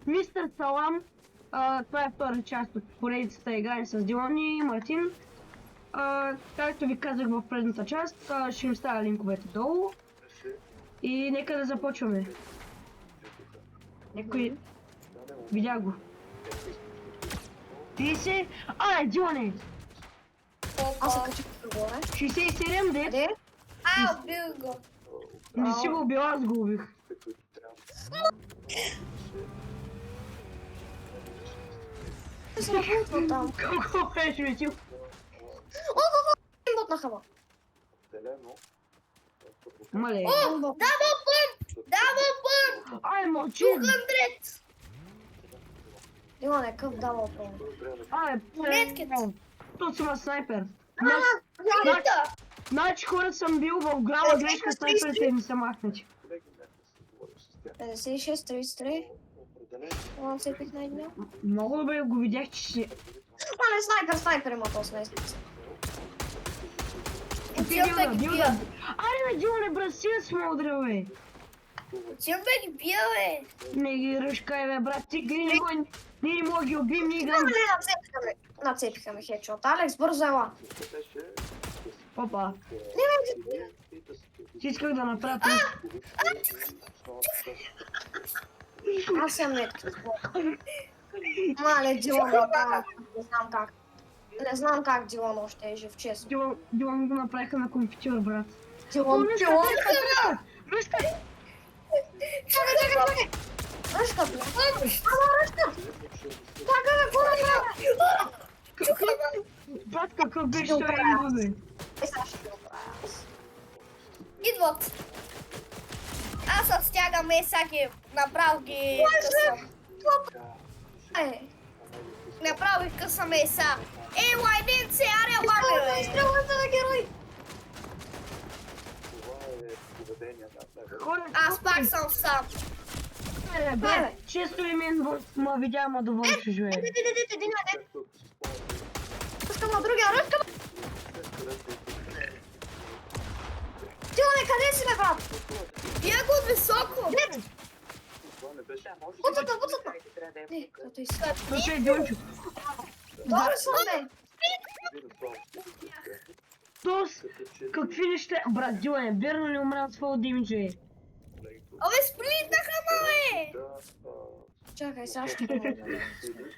Мистер Салам, това е втора част от поредицата играем с Дилан и Мартин. Както ви казах в предната част, ще им ставя линковете долу. И нека да започваме. Някой... Видя го. 30... Дилане! Аз се качих по горе. 67, дет? Къде? Убил го. Не си го убил, аз го убих. Те се напълтва там. Колко беше метил? Ботнаха ма. Мале. Дабл пъмп! Дабл пъмп! Ай, мълчи! 200! Има някакъв дабъл пълн. Медкит. Тут има снайпер. Рита! Значи хора съм бил в голяма грешка, снайперите ми са махнати. 56, 33. Ама се пих на едно. Много добре го видях, че ще... Снайпер има то сместница. Билда. Айде, Дилане, брат, си да сме удрил, бе. Чем бе ги бия, бе? Не ги ръшкай, бе, брат, ти ние не мога да ги убием, ние играем. Нацепиха ме хедшот. Алекс, бързо ела. Опа. Ти исках да направя... Аз съм метки. Мале, Дилан, не знам как. Не знам как Дилан още е жив, честно. Дилан го направиха на компютър, брат. Дилан. Ръшкай! Чакай! Ръшка, бе! Ръшка! Чакай, бе, какво направя? Брат, какъв беше той има, бе? Сега ще го правя. Идват. Аз стягам Есаки. Направо ги късам. Направо ги късам Еса. Ей, лайненце, аре, лайне, бе! Стрелвайте на герой! Аз пак съм сам. Брат, често ли мен ма видя, ма доволно ще живее. Един. Ръскам на другия, ръскам! Дилане, къде си, бе, брат? Бия го от високо. Буцата! Не, като иска. Слушай, Дилчо. Добре съм, бе! Тос, какви неща... Брат, Дилане, верно ли умря от своя димиджа, е? Абе, сплитнаха, бе! Чакай, сега ще го видя.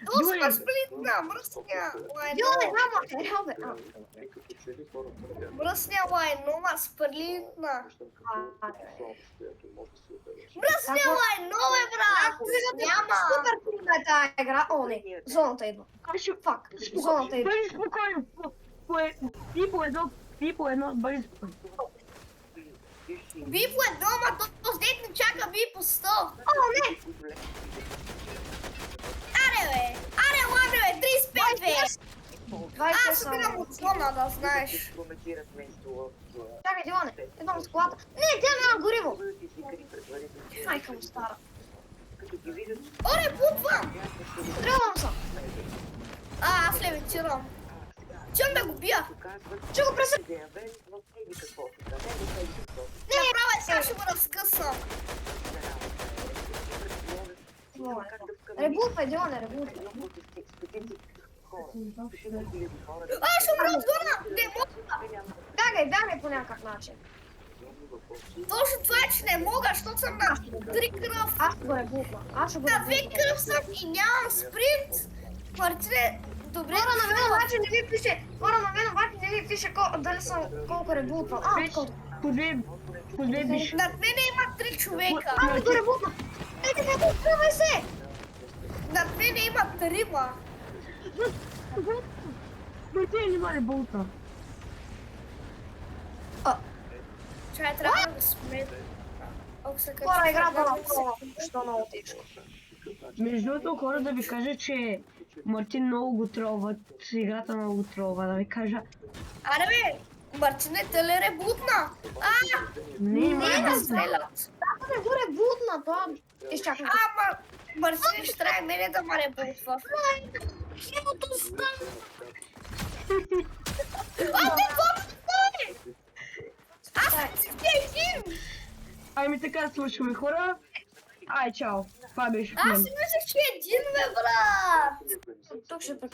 Доска сплитна, мръсня. Дилане, няма! Бе! Мръсня лайнова сплитна. Мръсня лайнове, брат! Няма! Супер трудна е тази игра. О, не, зоната идва. Фак, зоната идва. Бъди спокойно. И по едно, бъди спокойно. Би по едно, ма то с дет не чака би по 100. О, не! Аре, бе! Аре, ладе, бе! 35, бе! 20 Аз съм. убивам от зона, да знаеш. Чакай, Дилане, идвам с колата. Не, тя няма гориво. Майка му стара. Оре, бутвам! Стрелвам се. Аз левитирам. Чем да го бия? Че го пресък. Не, правя, сега ще го разкъсам. Ребулпай, Дилане, ребулпай. Ще умра от зона! Не мога! Бягай по някакъв начин. Точно това е, че не мога, защото съм на 3 кръв. Аз ще го ребулпа. Аз ще го На ребулпа. 2 кръв съм и нямам спринт. Мартине, добре. Хора на мен обаче не ви пише. Хора на мен обаче не ви пише дали съм колко ребулпа. Колко. По две биш. Над мене има 3 човека. Аз го ребулпа. Ей, ребулпай се. Над мене има 3-ма. Мартин не мали болта. Чай, трябва да сме. Хора, играта на прола. Що много тежко. Между другото, хора да ви кажа, че Мартин много го тролват. Играта много го тролва, да ви кажа. Аре бе, Мартине, те ли ребутна? Не, да стрелят. Да, не го ребутна, това. Изчакай. Ама, Мартине ще трябва мене да ме ребутва. Хилото стана. Не, какво? Аз си един! Ами така, слушаме хора. Ай, чао. Това беше в Аз мен. си мислех, че е един, бе, брат. Тук ще